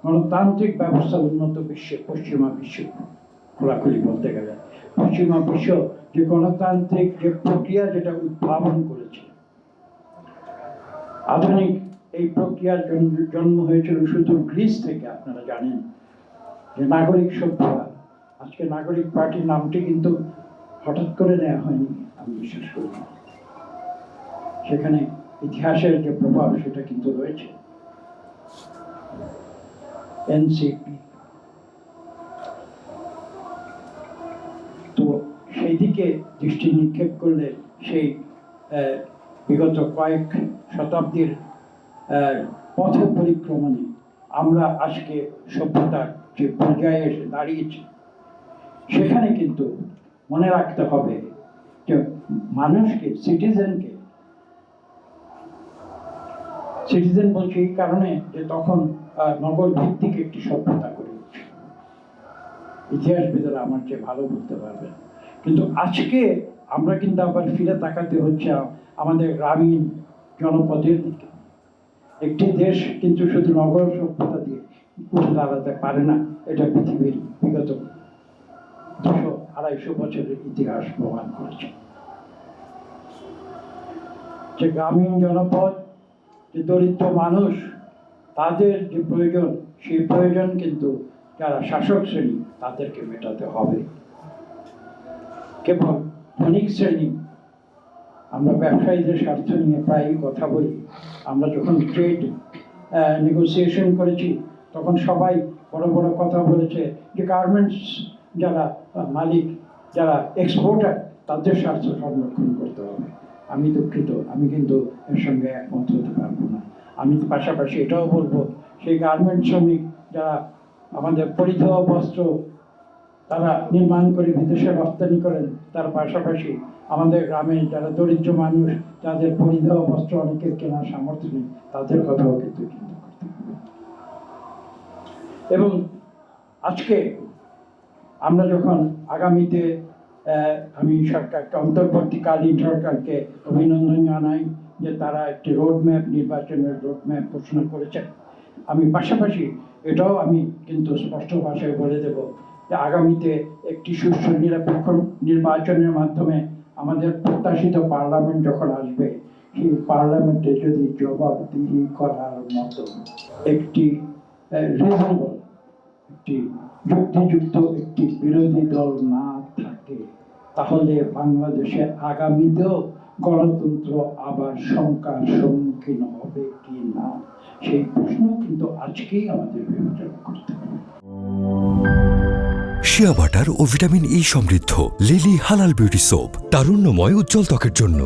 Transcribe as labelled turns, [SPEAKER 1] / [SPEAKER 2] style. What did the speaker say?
[SPEAKER 1] গণতান্ত্রিক ব্যবস্থা উন্নত বিশ্বে, পশ্চিমা বিশ্বে খোলাখুলি বলতে গেলে পশ্চিমা বিশ্ব যে গণতান্ত্রিক যে প্রক্রিয়া যেটা উদ্ভাবন করেছে, আধুনিক এই প্রক্রিয়ার জন্ম হয়েছিল শুধু গ্রিস থেকে। আপনারা জানেন যে নাগরিক সভ্যতা, আজকে নাগরিক পার্টির নামটি কিন্তু হঠাৎ করে নেওয়া হয়নি, আমি বিশ্বাস করি না। সেখানে ইতিহাসের যে প্রভাব সেটা কিন্তু রয়েছে। এনসিপি, তো সেই দিকে দৃষ্টি নিক্ষেপ করলে সেই বিগত কয়েক শতাব্দীর পথ পরিক্রমণে আমরা আজকে সভ্যতার যে পর্যায়ে এসে দাঁড়িয়েছি, সেখানে কিন্তু মনে রাখতে হবে যে মানুষকে, সিটিজেন বলছি এই কারণে যে তখন নগর ভিত্তিক একটি সভ্যতা গড়ে উঠছে। ইতিহাসবিদরা আমার চেয়ে ভালো বলতে পারবে। কিন্তু আজকে আমরা কিন্তু আবার ফিরে তাকাতে হচ্ছে আমাদের গ্রামীণ জনপদের দিকে। একটি দেশ কিন্তু শুধু নগর সভ্যতা দিয়ে উঠে দাঁড়াতে পারে না, এটা পৃথিবীর বিগত 200-250 বছরের ইতিহাস প্রমাণ করেছে। যে গ্রামীণ জনপদ, যে দরিদ্র মানুষ, তাদের যে প্রয়োজন, সেই প্রয়োজন কিন্তু যারা শাসক শ্রেণী তাদেরকে মেটাতে হবে। কেবল ধনিক শ্রেণী, আমরা ব্যবসায়ীদের স্বার্থ নিয়ে প্রায়ই কথা বলি। আমরা যখন ট্রেড নেগোসিয়েশন করেছি তখন সবাই বড় বড় কথা বলেছে যে গার্মেন্টস যারা মালিক, যারা এক্সপোর্টার, তাদের স্বার্থ সংরক্ষণ করতে হবে। আমি দুঃখিত, আমি কিন্তু এর সঙ্গে একমত হতে পারবো না। আমি পাশাপাশি এটাও বলবো, সেই গার্মেন্ট শ্রমিক যারা আমাদের পরিধেয় বস্ত্র তারা নির্মাণ করে বিদেশে রপ্তানি করেন, তার পাশাপাশি আমাদের গ্রামে যারা দরিদ্র মানুষ, যাদের পরিধেয় বস্ত্র অনেকের কেনার সামর্থ্য নেই, তাদের কথাও কিন্তু চিন্তা করতে হবে। এবং আজকে আমরা যখন আগামীতে, আমি সরকারকে, অন্তর্বর্তীকালীন সরকারকে অভিনন্দন জানাই যে তারা একটি রোডম্যাপ, নির্বাচনের রোডম্যাপ ঘোষণা করেছেন। আমি পাশাপাশি এটাও আমি কিন্তু স্পষ্ট ভাষায় বলে দেব যে আগামীতে একটি সুষ্ঠু নিরপেক্ষ নির্বাচনের মাধ্যমে আমাদের প্রত্যাশিত পার্লামেন্ট যখন আসবে, সেই পার্লামেন্টে যদি জবাবদিহি করার মতো একটি রিজনেবল, একটি যুক্তিযুক্ত একটি বিরোধী দল না থাকে, তাহলে বাংলাদেশে আগামীতেও গণতন্ত্র আবার শঙ্কার সম্মুখীন হবে কি না, সেই প্রশ্ন কিন্তু আজকেই আমাদের বিবেচনা করতে হবে।
[SPEAKER 2] শিয়া বাটার ও ভিটামিন ই সমৃদ্ধ লিলি হালাল বিউটি সোপ, তারুণ্যময় উজ্জ্বল ত্বকের জন্য।